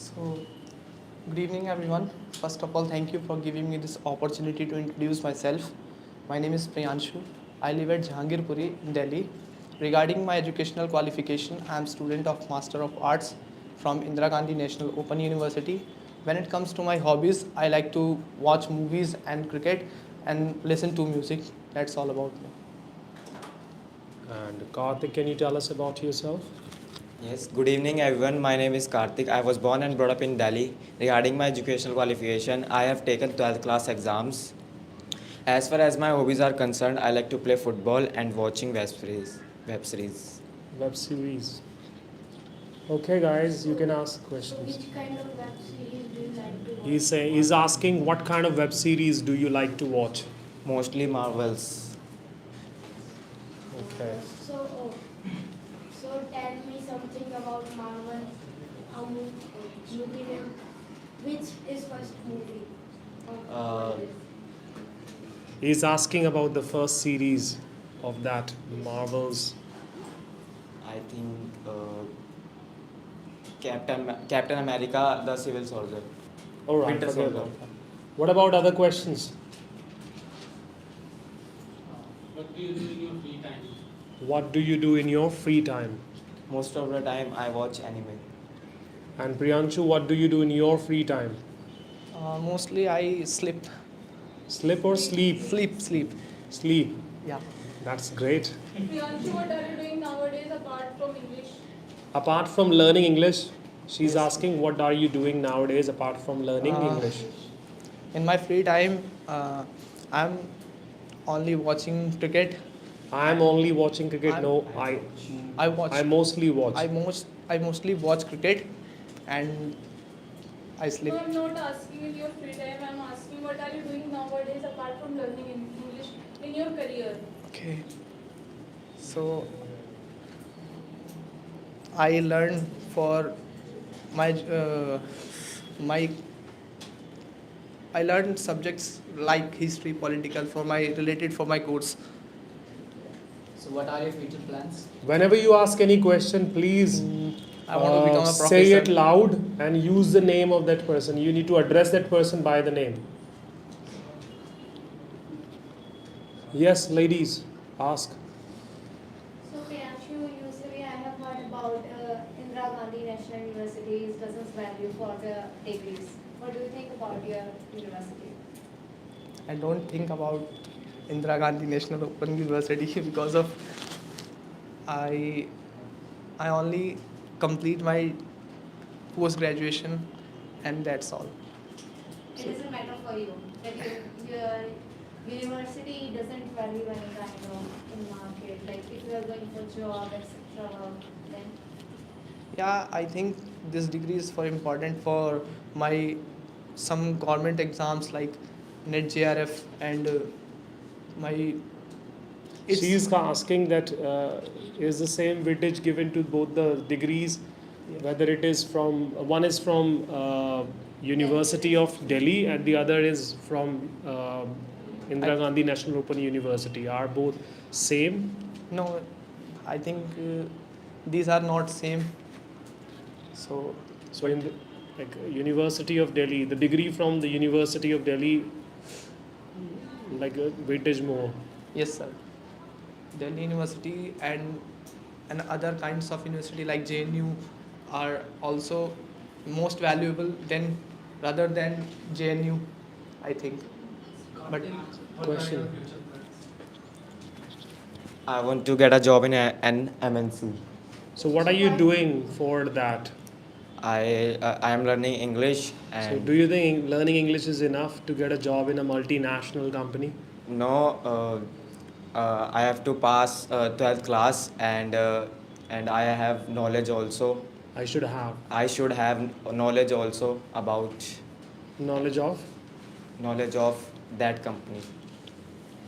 So, good evening, everyone. First of all, thank you for giving me this opportunity to introduce myself. My name is Priyanshu. I live at Jahangirpuri in Delhi. Regarding my educational qualification, I am student of Master of Arts from Indira Gandhi National Open University. When it comes to my hobbies, I like to watch movies and cricket and listen to music. That's all about me. And Karthik, can you tell us about yourself? Yes, good evening everyone. My name is Karthik. I was born and brought up in Delhi. Regarding my educational qualification, I have taken 12th class exams. As far as my hobbies are concerned, I like to play football and watching web series. Web series. Okay, guys, you can ask questions. Which kind of web series do you like to watch? He's asking what kind of web series do you like to watch? Mostly Marvels. Okay. So tell me something about Marvel. Movie name. Which is first movie? Uh, He's asking about the first series of that Marvels. I think Captain America, the Civil Soldier. All right, Winter forget Soldier. about that. What about other questions? What do you do in your free time? What do you do in your free time? Most of the time, I watch anime. And Priyanshu, what do you do in your free time? Mostly I sleep. Sleep or sleep? Sleep. Sleep. Yeah. That's great. Priyanshu, what are you doing nowadays apart from English? Apart from learning English, she's asking what are you doing nowadays apart from learning English? In my free time, I'm only watching cricket. I'm only watching cricket. I'm- No, I watch. I mostly watch. I mostly watch cricket, and I sleep. No, I'm not asking in your free time. I'm asking what are you doing nowadays apart from learning English in your career? Okay. So I learn for my my. I learned subjects like history, political for my related for my course. So what are your future plans? Whenever you ask any question, please I want to become a professor. say it loud and use the name of that person. You need to address that person by the name. Yes, ladies, ask. So Priyanshu, usually I have heard about Indira Gandhi National University's doesn't value for the degrees. What do you think about your university? I don't think about Indira Gandhi National Open University because of I only complete my post graduation and that's all. It doesn't matter for you that your university doesn't value any kind of in market. Like if you are going for job, etc. Then Yeah, I think this degree is for important for my some government exams like NET JRF and my. It's, She's asking that is the same weightage given to both the degrees, whether it is from one is from University of Delhi and the other is from Indira Gandhi National Open University. Are both same? no, I think these are not same. So So in the University of Delhi, the degree from the University of Delhi, like weightage more. yes, sir. Delhi University and other kinds of university like JNU are also most valuable than rather than JNU, I think. But Question. I want to get a job in an MNC. So what are you doing for that? I am learning English So and do you think learning English is enough to get a job in a multinational company? no, I have to pass 12th class and I have knowledge also. I should have I should have knowledge also about knowledge of. that company.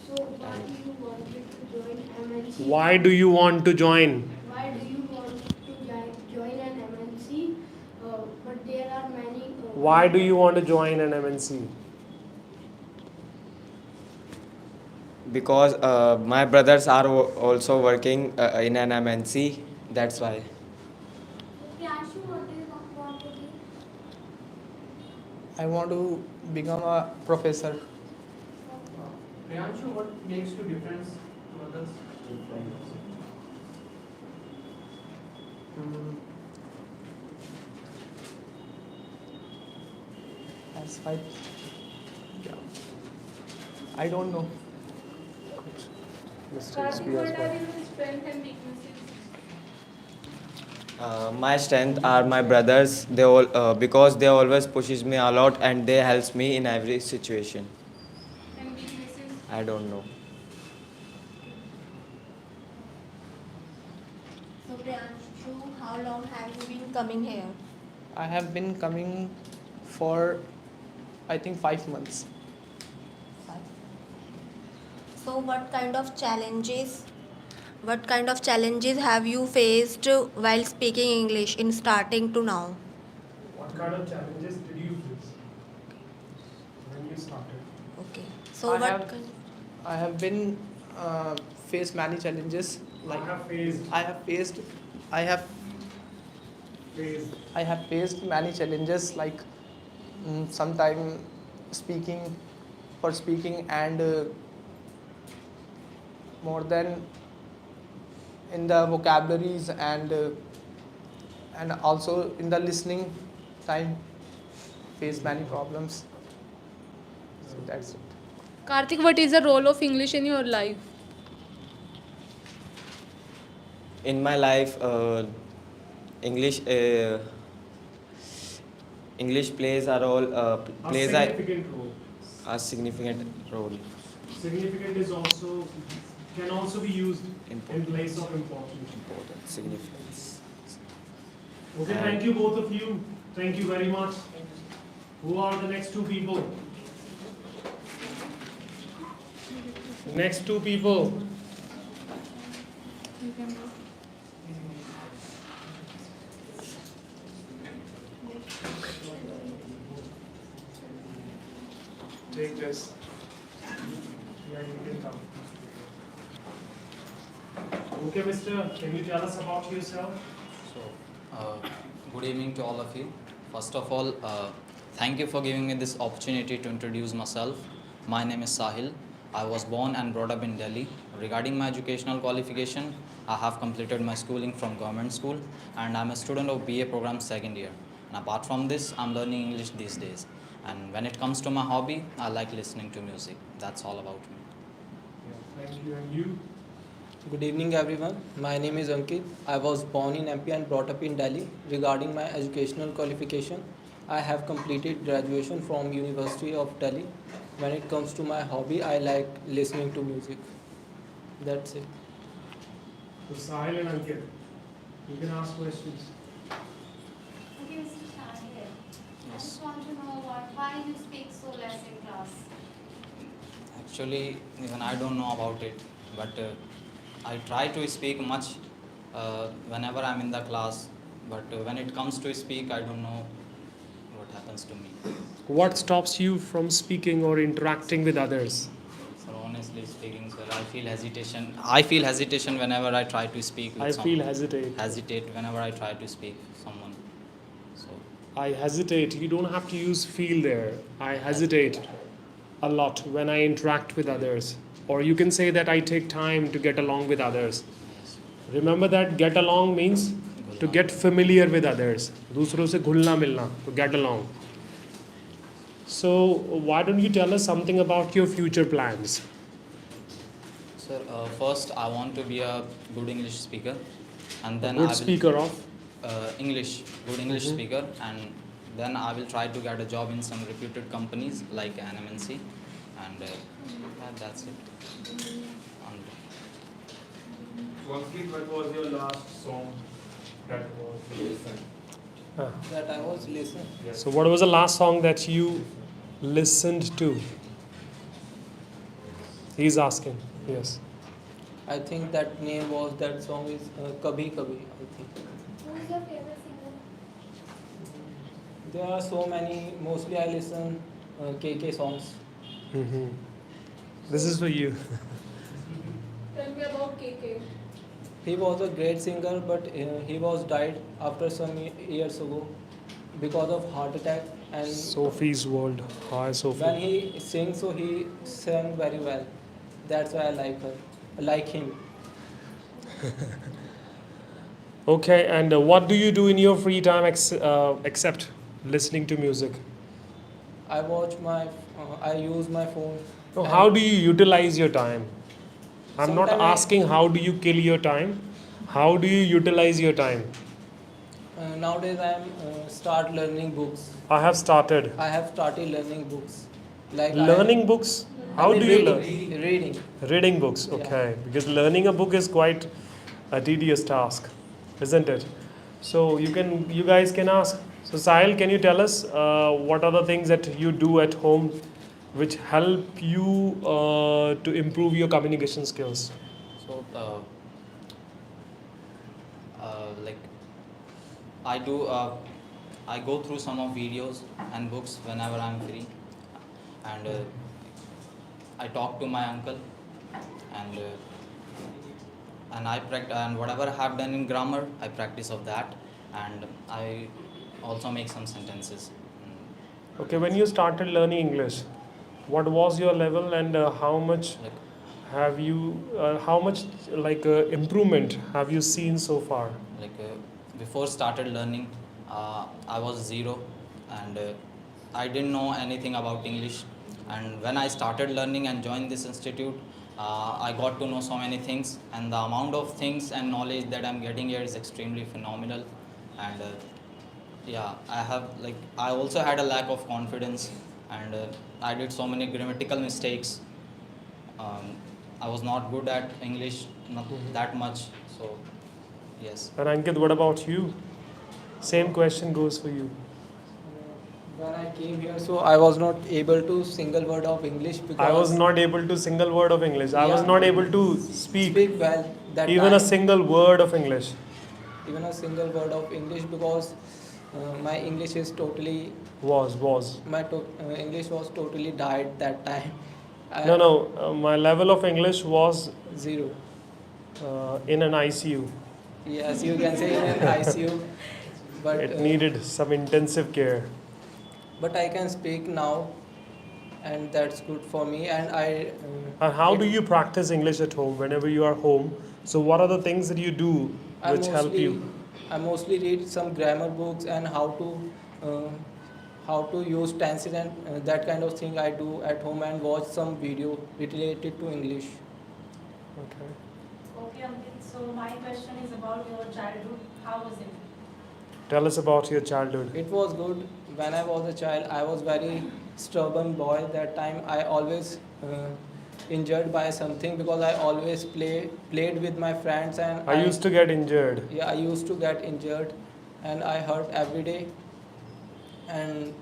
so why do you wanted to join MNC? Why do you want to join? Why do you want to join an MNC? But there are many. Why do you want to join an MNC? Because my brothers are also working in an MNC. That's why. Priyanshu, what do you want to do? I want to become a professor. Priyanshu, what makes you different to others? Mm, That's right. I don't know. Karthik, what are your strengths and weaknesses? My strength are my brothers. They all because they always pushes me a lot and they helps me in every situation. And weaknesses? I don't know. So Priyanshu, how long have you been coming here? I have been coming for, I think, 5 months. So what kind of challenges have you faced while speaking English in starting to now? What kind of challenges did you face when you started? Okay. So I what have- kind I have been faced many challenges. Like I have faced. I have faced, I have Faced. I have faced many challenges, like sometime speaking for speaking and more than in the vocabularies and also in the listening time face many problems. So that's it. Karthik, what is the role of English in your life? In my life, English English plays a role. Plays Significant role. a significant role. Significant is also can also be used in Important. place of important. Important significance. Okay, thank you both of you. Thank you very much. Who are the next two people? Next two people. You can go. Take this. Yeah, you can come. Okay, mister, can you tell us about yourself? Good evening to all of you. First of all, thank you for giving me this opportunity to introduce myself. My name is Sahil. I was born and brought up in Delhi. Regarding my educational qualification, I have completed my schooling from government school and I'm a student of BA program second year. And apart from this, I'm learning English these days. And when it comes to my hobby, I like listening to music. That's all about me. Yeah, thank you. And you? Good evening everyone. My name is Ankit. I was born in MP and brought up in Delhi. Regarding my educational qualification, I have completed graduation from University of Delhi. When it comes to my hobby, I like listening to music. That's it. So Sahil and Ankit, you can ask questions. Okay, Mr. Shahir, I Yes. just want to know why you speak so less in class. Actually, even I don't know about it, but I try to speak much whenever I'm in the class. But when it comes to speak, I don't know what happens to me. What stops you from speaking or interacting with others? So honestly speaking, sir, I feel hesitation. I feel hesitation whenever I try to speak with I someone. feel hesitate. Hesitate whenever I try to speak with someone. So I hesitate. You don't have to use feel there. I hesitate a lot when I interact with others. Or you can say that I take time to get along with others. yes. Remember that get along means to get familiar with others. दूसरों से घुलना मिलना, to get along. So why don't you tell us something about your future plans? Sir, first I want to be a good English speaker, and then I Good will, speaker of? English, good English Mhm. speaker, and then I will try to get a job in some reputed companies like an MNC, and that's it. And Ankit, what was your last song that was listened? That I was listening. So what was the last song that you listened to? He's asking. Yes. I think that name was that song is Kabhi Kabhi. I think Who is your favorite singer? there are so many. Mostly I listen KK songs. This is for you. Tell me about KK. He was a great singer, but he was died after some years ago. because of heart attack. And Sophie's World. Hi, Sophie. when he sings, so he sang very well. That's why I like her, like him. Okay, and what do you do in your free time except listening to music? I watch my, I use my phone. No, and how do you utilize your time? I'm not Sometime I- asking how do you kill your time. How do you utilize your time? Nowadays I am start learning books. I have started. I have started learning books. Like Learning books? How do you learn? Reading. Reading books, Yeah. okay. Because learning a book is quite a tedious task, isn't it? So you guys can ask. So Sahil, can you tell us what are the things that you do at home which help you to improve your communication skills? So, like, I do, I go through some of videos and books whenever I'm free, and I talk to my uncle, and I practice, and whatever I have done in grammar, I practice of that, and I also make some sentences. Okay, when you started learning English, what was your level and how much Like, have you, how much improvement have you seen so far? like before started learning, I was zero, and I didn't know anything about English. And when I started learning and joined this institute, I got to know so many things, and the amount of things and knowledge that I'm getting here is extremely phenomenal. And yeah, I also had a lack of confidence, and I did so many grammatical mistakes. I was not good at English, not that much. So yes. And Ankit, what about you? Same question goes for you. When I came here, so I was not able to single word of English because I was not able to single word of English. I was Yeah. not able to speak well that even time. a single word of English. Even a single word of English because my English is totally Was. my English was totally died that time. No. My level of English was Zero. in an ICU. Yes, you can say in an ICU, but It needed some intensive care. but I can speak now, and that's good for me. And And how do you practice English at home whenever you are home? So what are the things that you do I which help you? I mostly read some grammar books and how to use tenses and that kind of thing I do at home, and watch some video related to English. Okay. Okay, Ankit, so my question is about your childhood. How was it? Tell us about your childhood. It was good. When I was a child, I was very stubborn boy. That time I always injured by something because I always played with my friends, and I used to get injured. Yeah, I used to get injured, and I hurt every day. And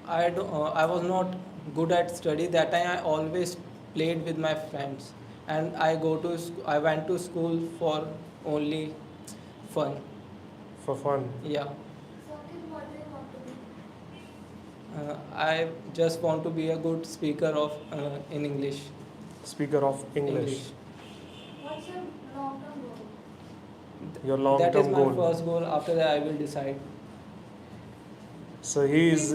I was not good at study. That time I always played with my friends, and I went to school for only fun. For fun. Yeah. So, what do you want to be? I just want to be a good speaker of in English. Speaker of English. What's your long-term goal? Your That is long-term my goal. first goal. After that, I will decide. So his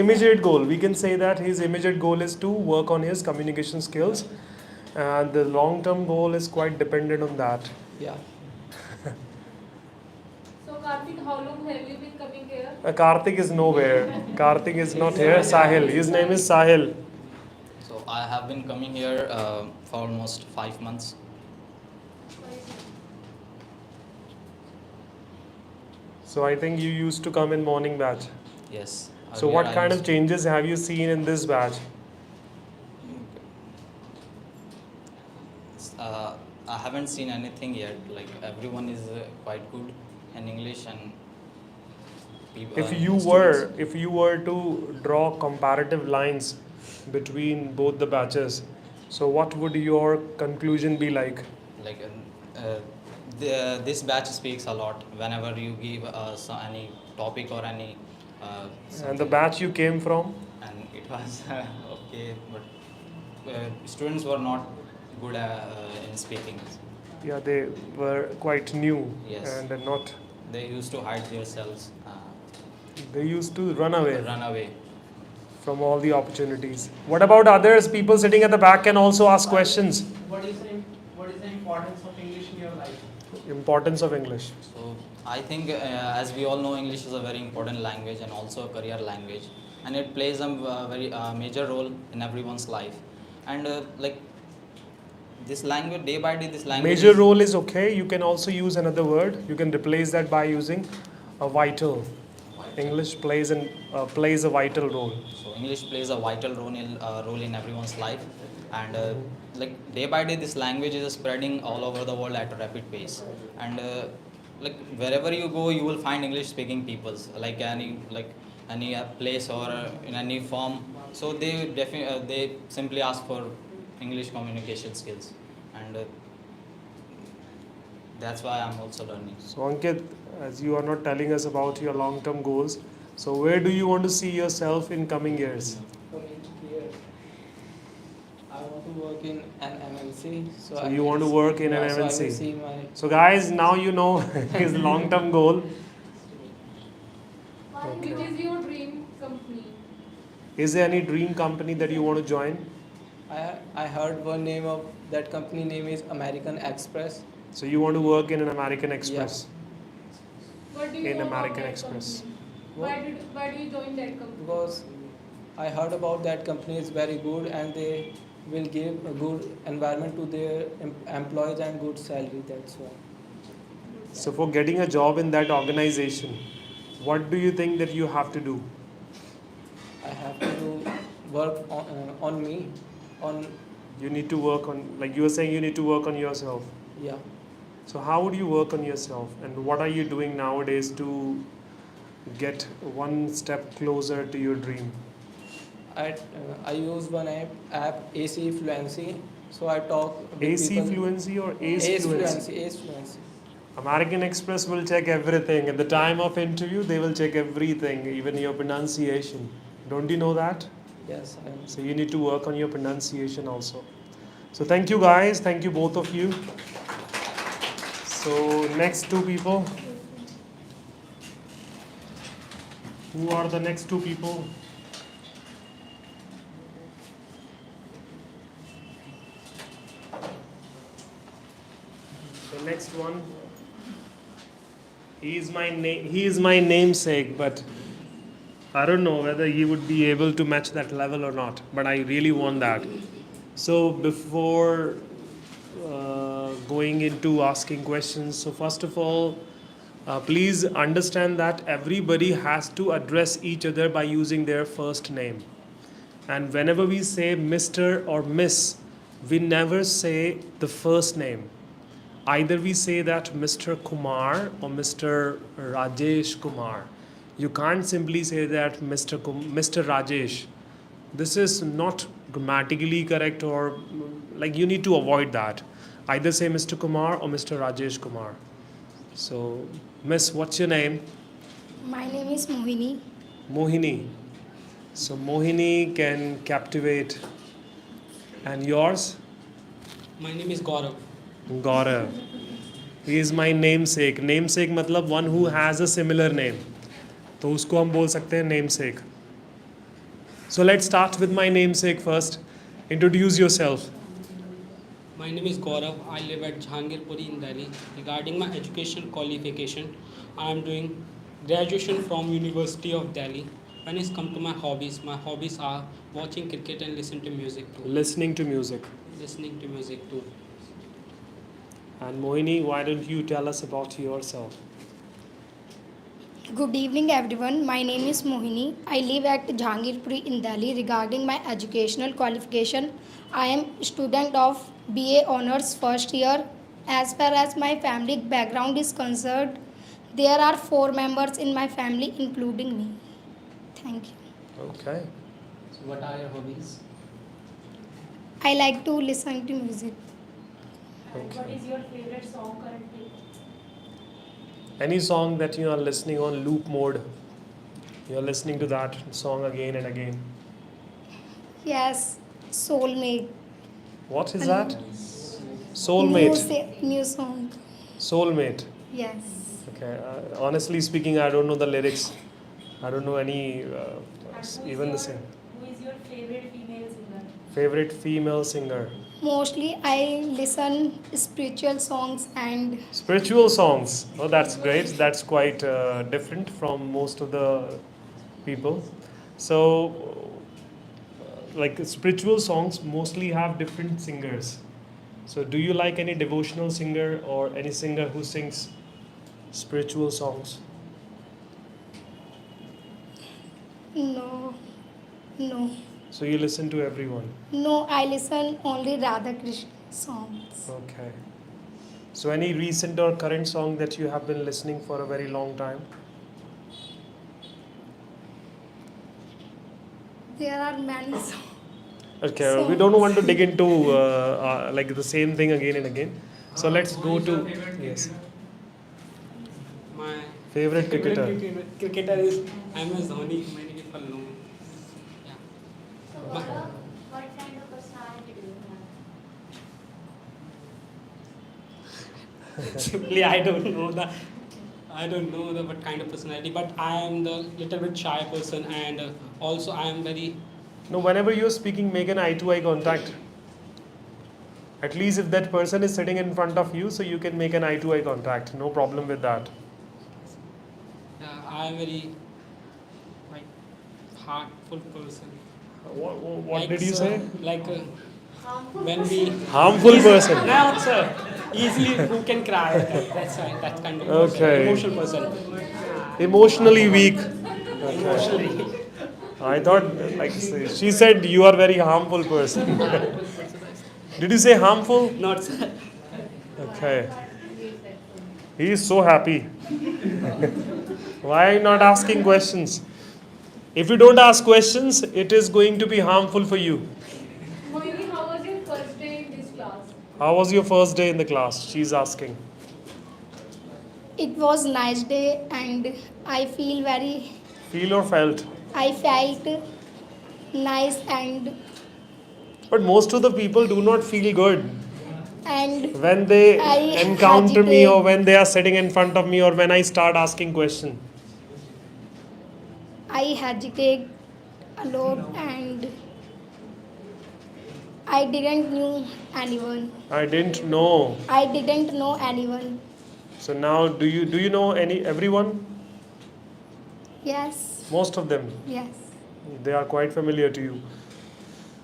immediate goal, we can say that his immediate goal is to work on his communication skills, and the long-term goal is quite dependent on that. Yeah. So Karthik, how long have you been coming here? Karthik is nowhere. Karthik is not here. Sahil. His name is Sahil. So I have been coming here for almost 5 months. So I think you used to come in morning batch. Yes. So Earlier what I kind of used- changes have you seen in this batch? I haven't seen anything yet. Like, everyone is quite good in English, and people. If you were to draw comparative lines between both the batches, so what would your conclusion be like? Like, this batch speaks a lot whenever you give us any topic or any. And the something. batch you came from? And it was okay, but students were not good in speaking. Yeah, they were quite new Yes. and not. They used to hide themselves. They used to run away run away. from all the opportunities. What about others? People sitting at the back can also ask questions. What is the importance of English in your life? Importance of English. So I think, as we all know, English is a very important language and also a career language, and it plays a very major role in everyone's life. And like this language, day by day, this language. Major role is okay. You can also use another word. You can replace that by using a vital. English plays a vital role. So English plays a vital role in everyone's life, and like day by day, this language is spreading all over the world at a rapid pace. And like wherever you go, you will find English-speaking peoples. Like any place or in any form. So they simply ask for English communication skills, and that's why I'm also learning. So Ankit, as you are not telling us about your long-term goals, so where do you want to see yourself in coming years? Coming here, I want to work in an MNC. So you want to work in an So I will MNC. see my So guys, now you know his long-term goal. Which is your dream company? Is there any dream company that you want to join? I heard one name of that company name is American Express. So you want to work in an American Express? What do you In know about American that Express. company? Why do you join that company? Because I heard about that company is very good and they will give a good environment to their employees and good salary. That's why. So for getting a job in that organization, what do you think that you have to do? I have to do work on me, on You need to work on, like you were saying, you need to work on yourself. yeah. So how would you work on yourself, and what are you doing nowadays to get one step closer to your dream? I use one app AC Fluency. So I talk with AC people. Fluency or Ace Ace Fluency? Ace Fluency. American Express will check everything. At the time of interview, they will check everything, even your pronunciation. Don't you know that? Yes, I am. So you need to work on your pronunciation also. So thank you guys. Thank you both of you. So next two people. Who are the next two people? The next one. He is my namesake, but I don't know whether he would be able to match that level or not. But I really want that. So before going into asking questions, so first of all, please understand that everybody has to address each other by using their first name. And whenever we say Mr. or Miss, we never say the first name. Either we say that Mr. Kumar or Mr. Rajesh Kumar. You can't simply say that Mr. Rajesh. This is not grammatically correct, or like you need to avoid that. Either say Mr. Kumar or Mr. Rajesh Kumar. So, Miss, what's your name? My name is Mohini. Mohini. So Mohini can captivate. And yours? My name is Gaurav. Gaurav. He is my namesake. Namesake मतलब one who has a similar name. तो उसको हम बोल सकते हैं namesake. So let's start with my namesake first. Introduce yourself. My name is Gaurav. I live at Jahangirpuri in Delhi. Regarding my education qualification, I am doing graduation from University of Delhi. When it's come to my hobbies are watching cricket and listen to music too. Listening to music. Listening to music too. And Mohini, why don't you tell us about yourself? Good evening, everyone. My name is Mohini. I live at Jahangirpuri in Delhi. Regarding my educational qualification, I am student of BA Honours first year. As far as my family background is concerned, there are 4 members in my family, including me. Thank you. Okay. So what are your hobbies? I like to listen to music. And what is your favorite song currently? Any song that you are listening on loop mode, you are listening to that song again and again. Yes, Soulmate. What is that? Soulmate. New song. Soulmate. Yes. Okay. Honestly speaking, I don't know the lyrics. I don't know any even the same. Who is your favorite female singer? Favorite female singer? Mostly I listen spiritual songs and Spiritual songs. Oh, that's great. That's quite different from most of the people. So, like spiritual songs mostly have different singers. So, do you like any devotional singer or any singer who sings spiritual songs? no, no, So, you listen to everyone. no, I listen only Radha Krishna songs. Okay. So, any recent or current song that you have been listening for a very long time? There are many songs. Okay, we don't want to dig into like the same thing again and again. So let's go to yes. My Favorite cricketer. cricketer is MS Dhoni. Many people know. Yeah. So Gaurav, what kind of personality do you have? Simply, I don't know the what kind of personality, but I am the little bit shy person, and also I am very. No, whenever you're speaking, make an eye-to-eye contact. At least if that person is sitting in front of you, so you can make an eye-to-eye contact. No problem with that. I am very like heartful person. What Like, did you so, say? Like Harmful when we Harmful person. no sir, easily who can cry. That's right. That kind of person. Okay. Emotional person. Emotionally weak. Emotionally. I thought, like, she said you are very harmful person. Did you say harmful? Not sir. Okay. He is so happy. Why not asking questions? If you don't ask questions, it is going to be harmful for you. Mohini, how was your first day in this class? How was your first day in the class? She's asking. It was nice day and I feel very, Feel or felt? I felt nice and But most of the people do not feel good when they I encounter me hesitate. or when they are sitting in front of me or when I start asking questions. I hesitate a lot and I didn't knew anyone. I didn't know. I didn't know anyone. So now do you know everyone? Yes, Most of them. yes. They are quite familiar to you.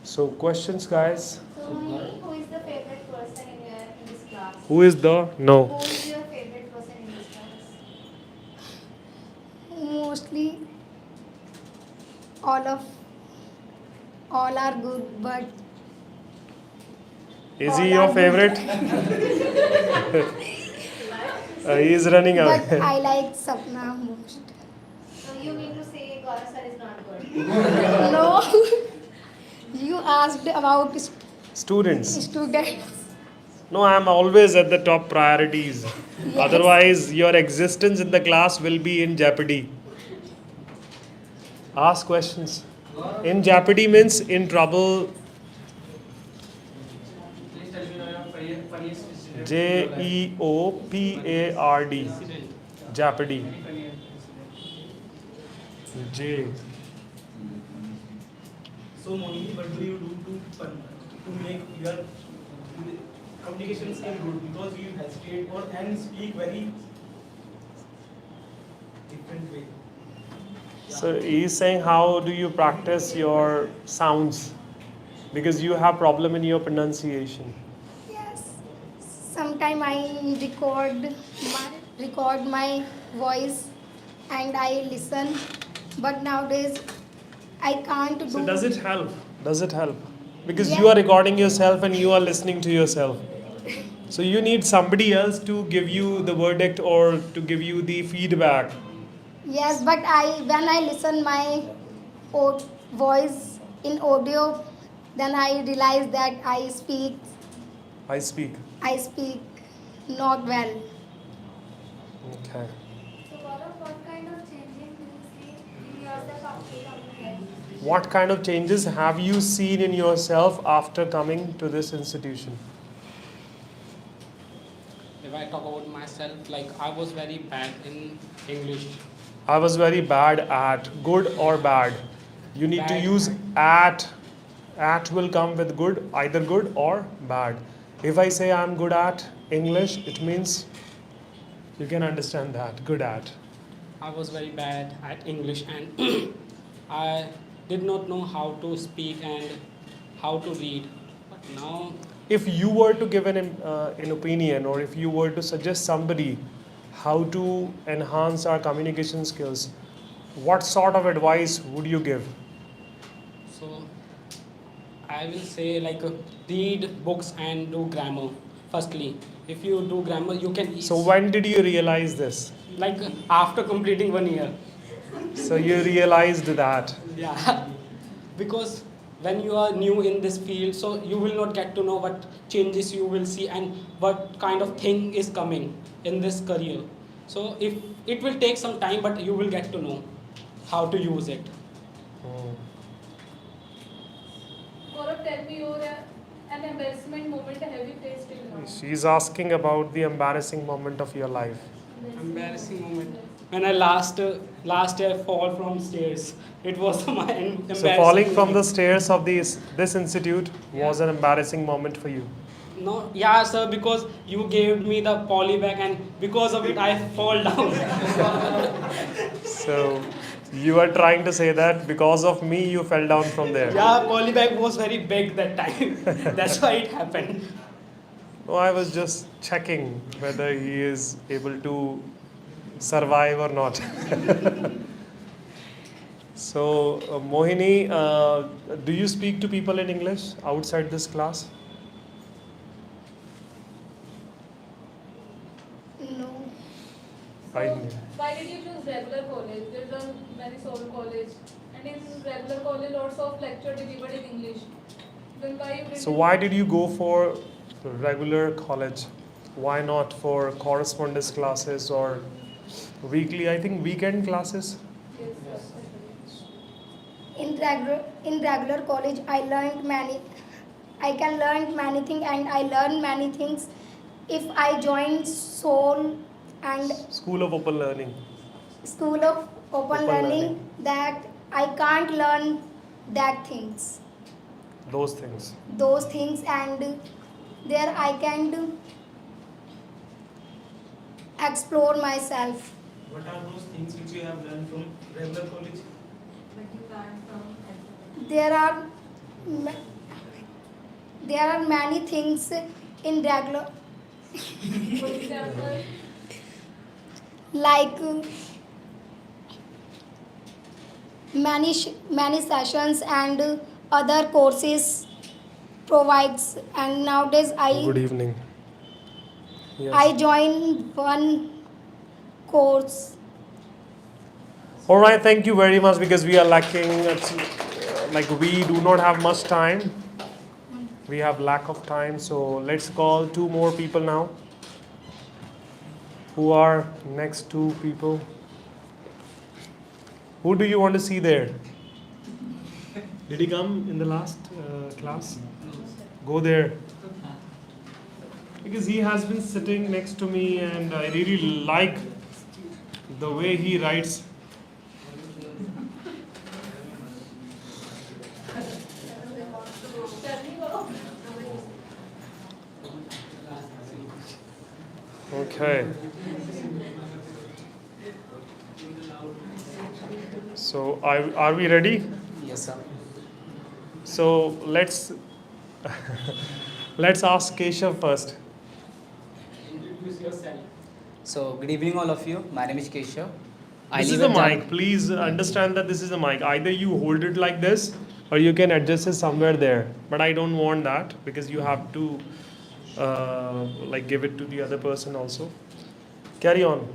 So questions, guys. So Mohini, who is the favorite person in this class? Who is the no? Who is your favorite person in this class? Mostly all are good, but Is all he your are favorite? He is running but away. I like Sapna most. So you mean to say Gaurav sir is not good? No, you asked about Students. students. No, I am always at the top priorities. Yes. Otherwise, your existence in the class will be in jeopardy. Ask questions. In jeopardy means in trouble. Jeopard. Jeopardy. J. So Mohini, what do you do to make your communication skill good? Because you hesitate and speak very different way. So he is saying, how do you practice your sounds? Because you have problem in your pronunciation. Yes. Sometime I record my voice and I listen, but nowadays I can't do. So does it help? Does it help? Because Yeah. you are recording yourself and you are listening to yourself. So you need somebody else to give you the verdict or to give you the feedback. Yes, but when I listen my voice in audio, then I realize that I speak I speak. not well. Okay. So Gaurav, what kind of changes do you see in yourself after coming here? What kind of changes have you seen in yourself after coming to this institution? If I talk about myself, like I was very bad in English. I was very bad at. Good or bad? You need to Bad. use at. At will come with good, either good or bad. If I say I'm good at English, it means you can understand that. Good at. I was very bad at English and I did not know how to speak and how to read. But now, If you were to give an opinion, or if you were to suggest somebody how to enhance our communication skills, what sort of advice would you give? so I will say like read books and do grammar. Firstly, if you do grammar, you can. So when did you realize this? Like after completing 1 year. So you realized that. Yeah, because when you are new in this field, so you will not get to know what changes you will see and what kind of thing is coming in this career. So if it will take some time, but you will get to know how to use it. Gaurav, tell me an embarrassment moment have you faced till now? She's asking about the embarrassing moment of your life. Embarrassing moment. When I last year fall from stairs, it was my embarrassing. So falling from the moment. stairs of this institute was an embarrassing moment for you. No, yeah, sir, because you gave me the poly bag and because of it I fall down. So you are trying to say that because of me you fell down from there. Yeah, poly bag was very big that time. That's why it happened. No, I was just checking whether he is able to survive or not. So, Mohini, do you speak to people in English outside this class? No. Why did you choose regular college? You've done many solo college, and in regular college lots of lecture delivered in English. Then why you So why did you go for regular college? Why not for correspondence classes or weekly, I think weekend classes? Yes. In regular college, I can learn many things, and I learn many things if I join Soul and School of Open Learning. School of Open Learning, that I can't learn Those things. those things, and there I can explore myself. What are those things which you have learned from regular college? There are many things in regular, For example, like many sessions and other courses provides, and nowadays Good evening. Yes. I join one course. All right, thank you very much, because we are lacking, we do not have much time. We have lack of time, so let's call two more people now. Who are next two people? Who do you want to see there? Did he come in the last class? Go there. Because he has been sitting next to me and I really like the way he writes. Okay. So are we ready? Yes, sir. So let's let's ask Keshav first. Introduce yourself. So, good evening, all of you. My name is Keshav. This is the mic. Please understand that this is the mic. Either you hold it like this, or you can adjust it somewhere there. But I don't want that, because you have to give it to the other person also. Carry on.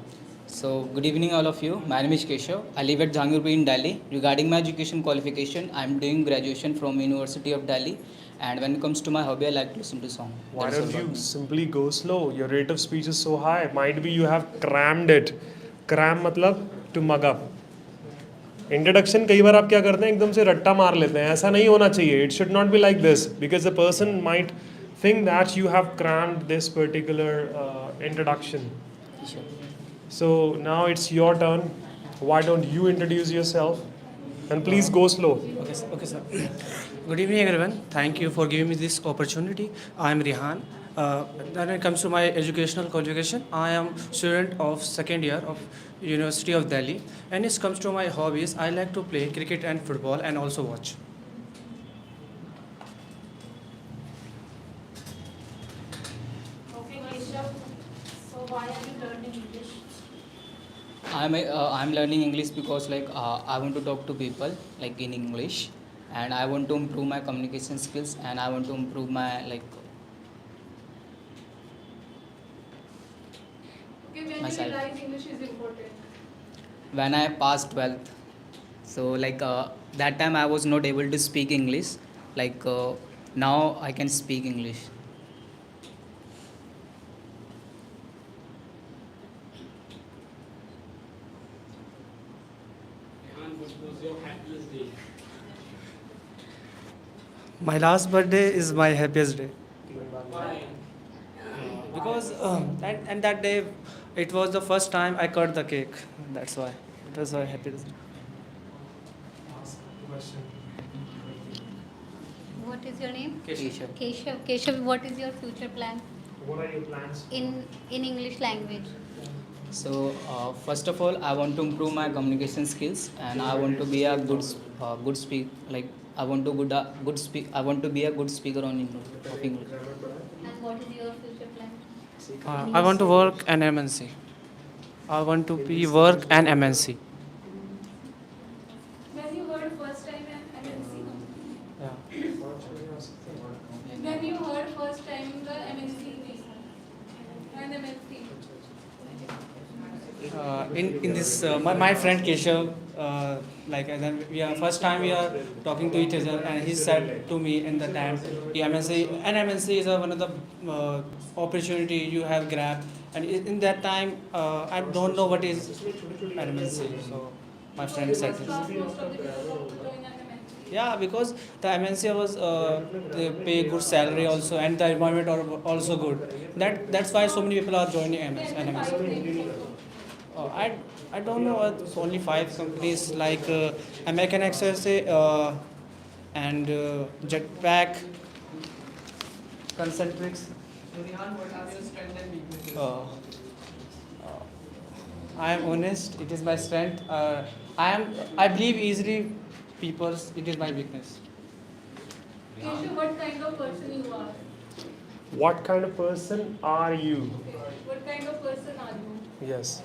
So, good evening, all of you. My name is Keshav. I live at Jahangirpur in Delhi. Regarding my education qualification, I am doing graduation from University of Delhi. And when it comes to my hobby, I like to listen to song. Why That's all don't about you me. simply go slow? Your rate of speech is so high. Might be you have crammed it. Cram matlab to mug up. Introduction कई बार आप क्या करते हैं, एकदम से रट्टा मार लेते हैं. ऐसा नहीं होना चाहिए. It should not be like this, because the person might think that you have crammed this particular introduction. Sure. So now it's your turn. why don't you introduce yourself? And please go slow. Okay, sir. Good evening, everyone. Thank you for giving me this opportunity. I am Rihan. When it comes to my educational qualification, I am student of second year of University of Delhi. And it comes to my hobbies, I like to play cricket and football and also watch. Okay, Keshav. So why are you learning English? I'm learning English because I want to talk to people like in English, and I want to improve my communication skills, and I want to improve my Okay, when My you side. realize English is important? when I passed 12th. So that time I was not able to speak English. Now I can speak English. And what was your happiest day? My last birthday is my happiest day. Why? Because and that day, it was the first time I cut the cake. That's why. It was my happiest day. Ask a question. What is your name? Keshav. Keshav. Keshav, what is your future plan What are your plans? in English language? So first of all, I want to improve my communication skills, and I want to be a good speak. I want to I want to be a good speaker on English, of English. And what is your future plan? I want to work an MNC. I want to be work an MNC. When you heard first time MNC? Yeah. When you heard first time the MNC thing? And MNC? In this my friend Keshav, then first time we are talking to each other, and he said to me in the time, MNC is one of the opportunity you have grabbed, and in that time I don't know what is MNC, so my friend said this. Most of the people want to join an MNC. Yeah, because the MNC was they pay good salary also, and the environment are also good. That's why so many people are joining MNC. I don't know. It's only 5 companies like American Express and Jetpack, Concentrix. I am honest. It is my strength. I believe easily people's. It is my weakness. Keshav, what kind of person you are? What kind of person are you? What kind of person are you? Yes.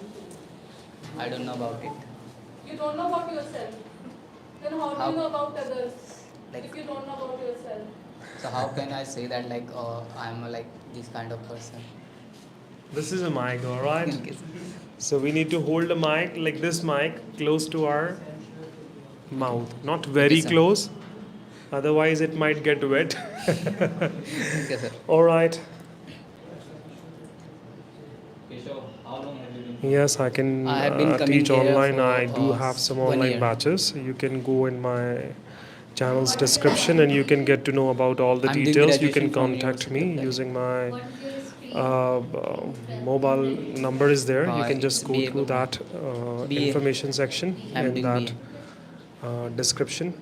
I don't know about it. You don't know about yourself. Then how do How? you know about others? Like- If you don't know about yourself. So how can I say that I'm this kind of person? This is a mic, all right? So we need to hold the mic like this mic close to our mouth, not very Yes, sir. close, otherwise it might get wet. Okay, sir. All right. Keshav, how long have you been? Yes, I can I have been coming teach here online. for, I do have some 1 online year. batches. You can go in my channel's description and you can get to know about all the I'm doing details. You can graduation from contact me University of using my What is your stream? mobile number is there. You can It's just go BA through that BA. information section I'm in doing that BA. description.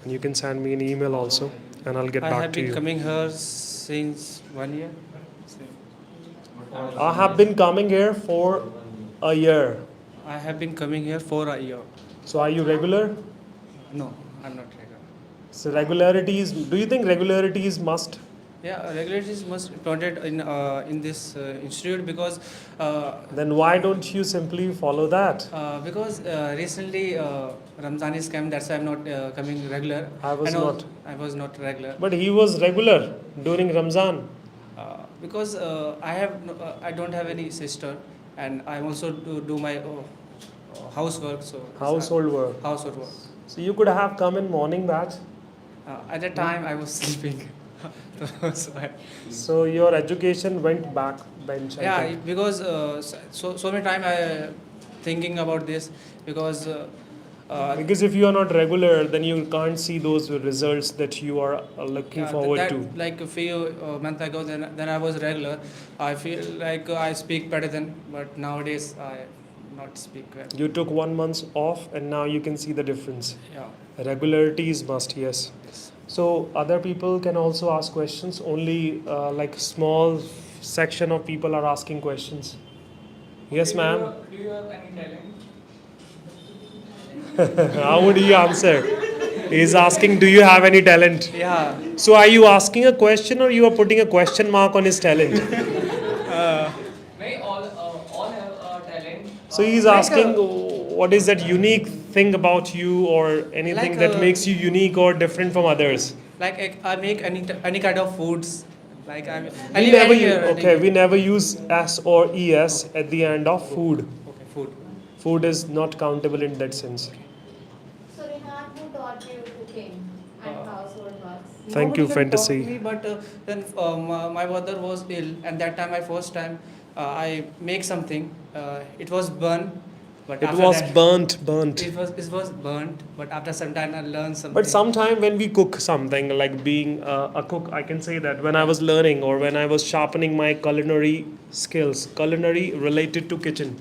And you can send me an email also, and I'll get I back have to been you. coming here since 1 year. I have been coming here for a year. I have been coming here for a year. So are you regular? No, I'm not regular. So regularity is. Do you think regularity is must? Yeah, regularities must be implemented in this institute because Then why don't you simply follow that? recently Ramzan is coming. That's why I'm not coming regular. I was And al- not. I was not regular But he was regular during Ramzan. because I don't have any sister, and I also do my housework. So Household work. household work. So you could have come in morning batch. At that time I was sleeping. So So your education went back bench. I yeah, think. because so many time I thinking about this because Because if you are not regular, then you can't see those results that you are looking forward that, to. like a few months ago, then I was regular. I feel like I speak better than, but nowadays not speak well. You took 1 month off and now you can see the difference. Yeah. Regularity is must, yes. So other people can also ask questions. Only like small section of people are asking questions. Yes, ma'am. Do you have any talent? How would he answer? He's asking, do you have any talent? Yeah. So are you asking a question or you are putting a question mark on his talent? May all have talent. So he's asking, what is that unique thing about you or anything Like, that makes you unique or different from others? Like I make any kind of foods. Like I We live never anywhere, okay, we never use s or es at the end of food. Okay, food. Food is not countable in that sense. So Rehan, who taught you cooking and household works? Thank you, Nobody can fantasy. taught me, but then my mother was ill, and that time my first time I make something. It was burnt, but It after was that, burnt. It was burnt, but after some time I learned something. But sometime when we cook something, like being a cook, I can say that when I was learning or when I was sharpening my culinary skills, culinary related to kitchen.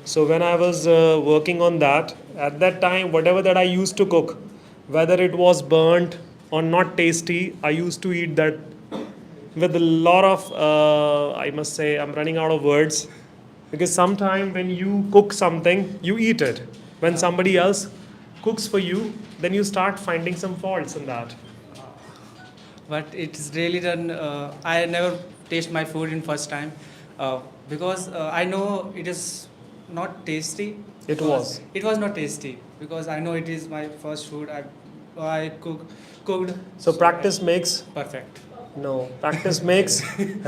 So when I was working on that, at that time, whatever that I used to cook, whether it was burnt or not tasty, I used to eat that with a lot of, I must say, I'm running out of words. Because sometimes when you cook something, you eat it. When somebody else cooks for you, then you start finding some faults in that. But it's really done. I never taste my food in first time because I know it is not tasty. It was. It was not tasty because I know it is my first food. I cooked. So practice makes Perfect. no. Practice makes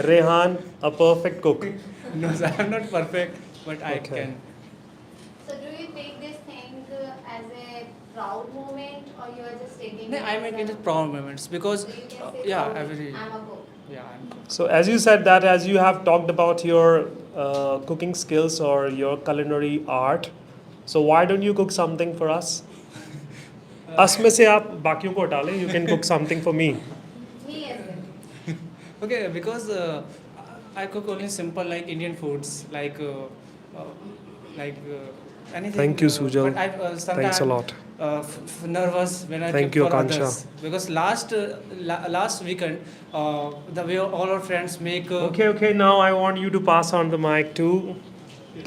Rehan a perfect cook. No, sir, I'm not perfect, but I Okay. can. So do you take this thing as a proud moment, or you are just taking? No, it I as make a- it proud moments because So you can say yeah, proudly, every I'm a cook. yeah, I'm cook. So as you said that, as you have talked about your cooking skills or your culinary art, so why don't you cook something for us? Us में से आप बाकियों को हटा लें. You can cook something for me. Me as well. Okay, because I cook only simple like Indian foods, like anything. Thank you, Sujal. But I sometimes Thanks a lot. Nervous when I Thank cook you, for Akansha. others because last weekend the way all our friends make. Okay. Now I want you to pass on the mic to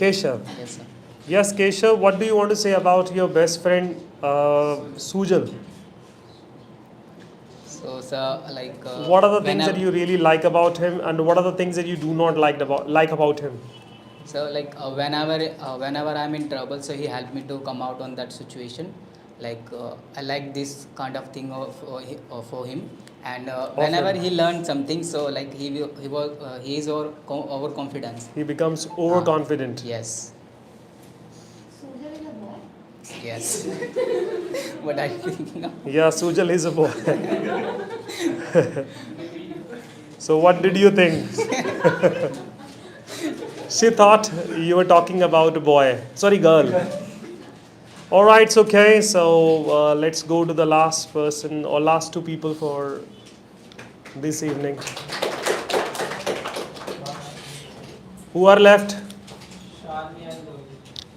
Keshav. Yes, sir. Yes, Keshav. What do you want to say about your best friend Sujal? So, sir, like. What are the things whenever- that you really like about him, and what are the things that you do not like about him? So, like, whenever I'm in trouble, so he helped me to come out on that situation. Like, I like this kind of thing for him. And whenever he learned something, so like he is overconfidence. He becomes overconfident. Yes. Sujal is a boy. Yes. But I think no. Yeah, Sujal is a boy. So what did you think? She thought you were talking about a boy. Sorry, girl. All right, it's okay. So let's go to the last person or last two people for this evening. Who are left?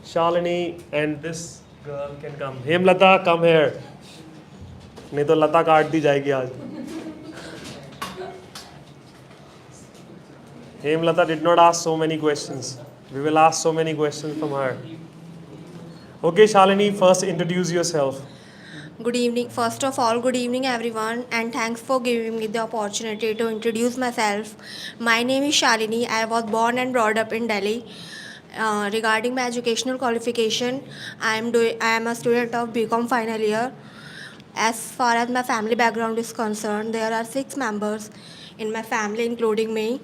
Shalini and this girl can come. Hemlata, come here. नहीं तो लता काट दी जाएगी आज. Hemlata did not ask so many questions. We will ask so many questions from her. Okay, Shalini, first introduce yourself. Good evening. First of all, good evening everyone, and thanks for giving me the opportunity to introduce myself. My name is Shalini. I was born and brought up in Delhi. Regarding my educational qualification, I am a student of BCom final year. As far as my family background is concerned, there are 6 members in my family, including me.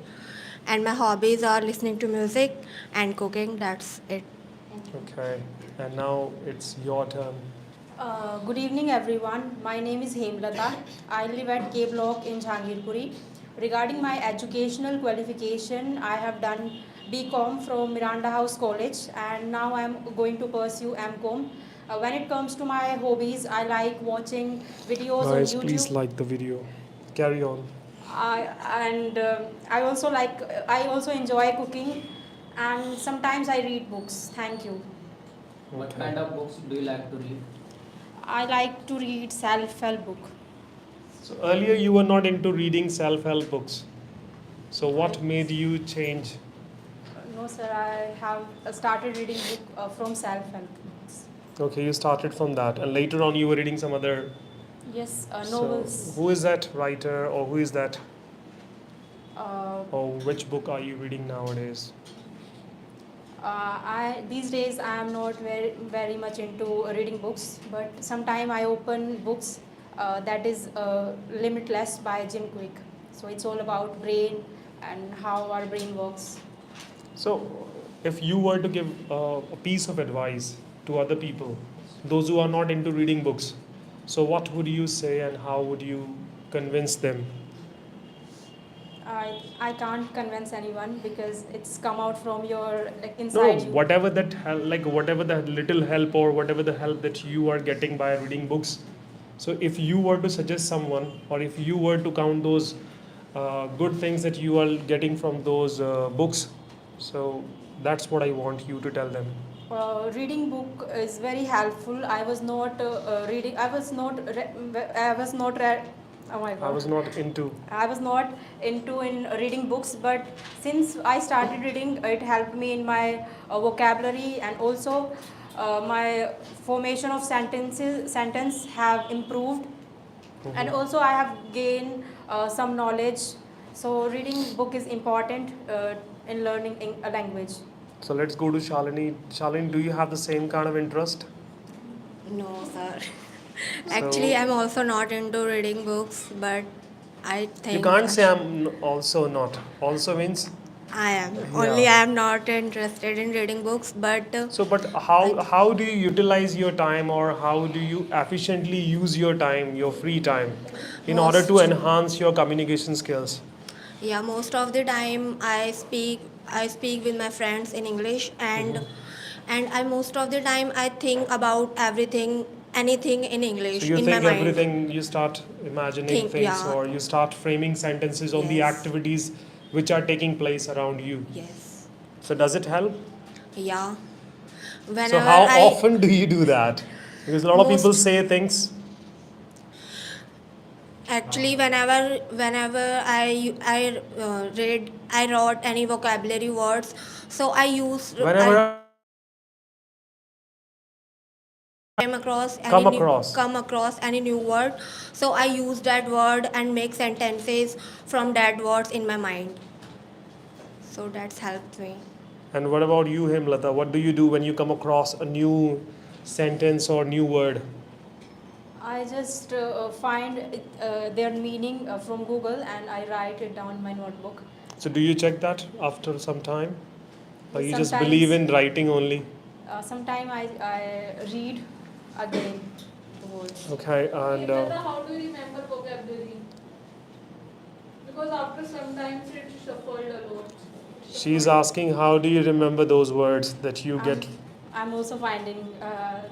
And my hobbies are listening to music and cooking. That's it. Okay, and now it's your turn. Good evening everyone. My name is Hemlata. I live at K Block in Jahangirpuri. Regarding my educational qualification, I have done BCom from Miranda House College, and now I am going to pursue MCom. When it comes to my hobbies, I like watching videos on Guys, YouTube. please like the video. Carry on. I also enjoy cooking, and sometimes I read books. Thank you. What Okay. kind of books do you like to read? I like to read self-help book. So earlier you were not into reading self-help books. So what made you change? No, sir, I have started reading book from self-help books. Okay, you started from that, and later on you were reading some other. Yes, So novels. who is that writer, or who is that, Uh, or which book are you reading nowadays? I these days I am not very much into reading books, but sometime I open books that is Limitless by Jim Quick. So it's all about brain and how our brain works. So, if you were to give a piece of advice to other people, those who are not into reading books, so what would you say and how would you convince them? I can't convince anyone because it's come out from your like No, inside you. whatever that like whatever the little help or whatever the help that you are getting by reading books. So, if you were to suggest someone, or if you were to count those good things that you are getting from those books, so that's what I want you to tell them. Reading book is very helpful. I was not reading. I was not. I was not. Oh my God. I was not into. I was not into in reading books, but since I started reading, it helped me in my vocabulary, and also my formation of sentence have improved, and also I have gained some knowledge. So reading book is important in learning a language. So let's go to Shalini. Shalini, do you have the same kind of interest? No, sir. Actually, I'm also not into reading books, but I think You can't say I'm also not. Also means. I am. Yeah. Only I am not interested in reading books, but So, but how do you utilize your time, or how do you efficiently use your time, your free time, in order to enhance your communication skills? yeah, most of the time I speak with my friends in English, and I most of the time I think about anything in So English you in my think mind. everything, you start imagining Think, things, yeah. or you start framing sentences on the Yes. activities which are taking place around you. Yes. So does it help? Yeah. So Whenever how I often do you do that? Because a lot of people Most- say things. Actually, whenever read, I wrote any vocabulary words, so I use Whenever I came across come across. come across any new word, so I use that word and make sentences from that words in my mind. So that's helped me. And what about you, Himlata? What do you do when you come across a new sentence or new word? I just find their meaning from Google and I write it down in my notebook. So do you check that after some time? Or you just Sometimes- believe in writing only? Sometimes I read again the words. Okay, and Brother, how do you remember vocabulary? Because after some time it shuffled a lot. she's asking, how do you remember those words that you get? I'm also finding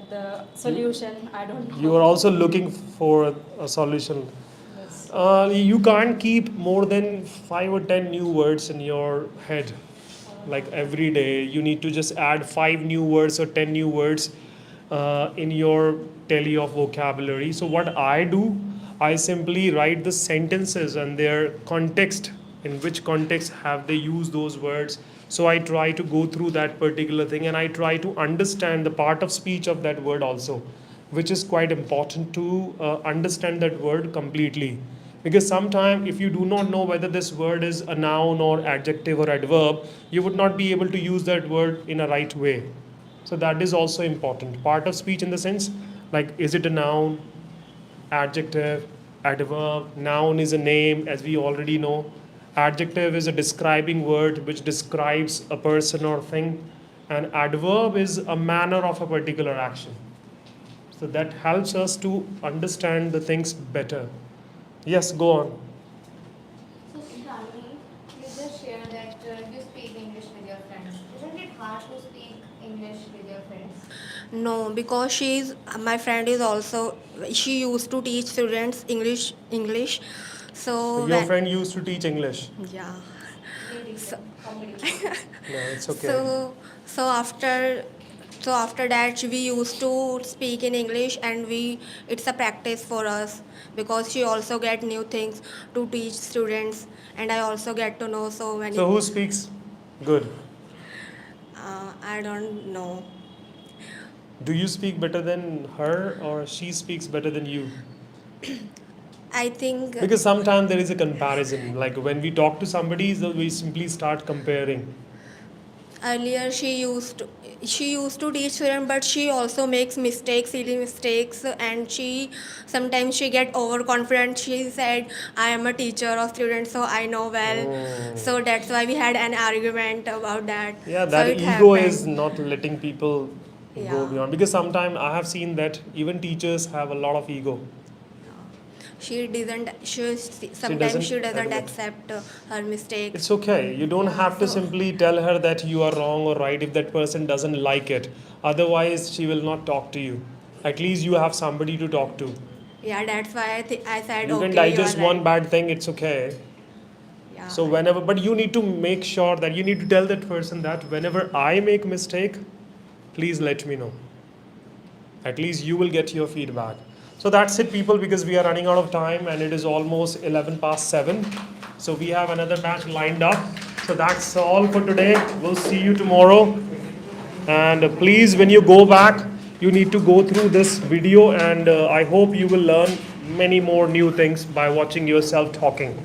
the solution. I don't know. You are also looking for a solution. Yes. You can't keep more than 5 or 10 new words in your head. Like every day, you need to just add 5 new words or 10 new words in your tally of vocabulary. So, what I do, I simply write the sentences and their context, in which context have they used those words. So, I try to go through that particular thing, and I try to understand the part of speech of that word also, which is quite important to understand that word completely. Because sometimes, if you do not know whether this word is a noun or adjective or adverb, you would not be able to use that word in a right way. So that is also important. Part of speech in the sense, like, is it a noun, adjective, adverb? Noun is a name, as we already know. Adjective is a describing word which describes a person or thing. And adverb is a manner of a particular action. So that helps us to understand the things better. Yes, go on. So, Shalini, you just shared that you speak English with your friends. Isn't it hard to speak English with your friends? No, because my friend is also, she used to teach students English. So Your friend used to teach English. yeah. Ladies, So- comedy. No, it's okay. So after So after that we used to speak in English, and it's a practice for us because she also get new things to teach students, and I also get to know so many. So who speaks good? I don't know. Do you speak better than her, or she speaks better than you? I think Because sometimes there is a comparison. Like when we talk to somebody, so we simply start comparing. earlier she used to teach students, but she also makes mistakes, silly mistakes, and sometimes she get overconfident. She said, I am a teacher of students, so I know well. So that's why we had an argument about that. Yeah, So that it ego happened. is not letting people go Yeah. beyond. Because sometimes I have seen that even teachers have a lot of ego. Sometimes she doesn't doesn't admit. accept her mistakes. It's okay. You don't have to simply tell her that you are wrong or right if that person doesn't like it. Otherwise, she will not talk to you. At least you have somebody to talk to. Yeah, that's why I said You okay. can digest you are one right. bad thing, it's okay. Yeah. So whenever, but you need to make sure that you need to tell that person that whenever I make mistake, please let me know. At least you will get your feedback. So that's it, people, because we are running out of time and it is almost 11 past 7. So we have another batch lined up. So that's all for today. We'll see you tomorrow. And please, when you go back, you need to go through this video, and I hope you will learn many more new things by watching yourself talking.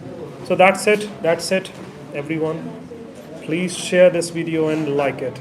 So that's it, everyone. Please share this video and like it.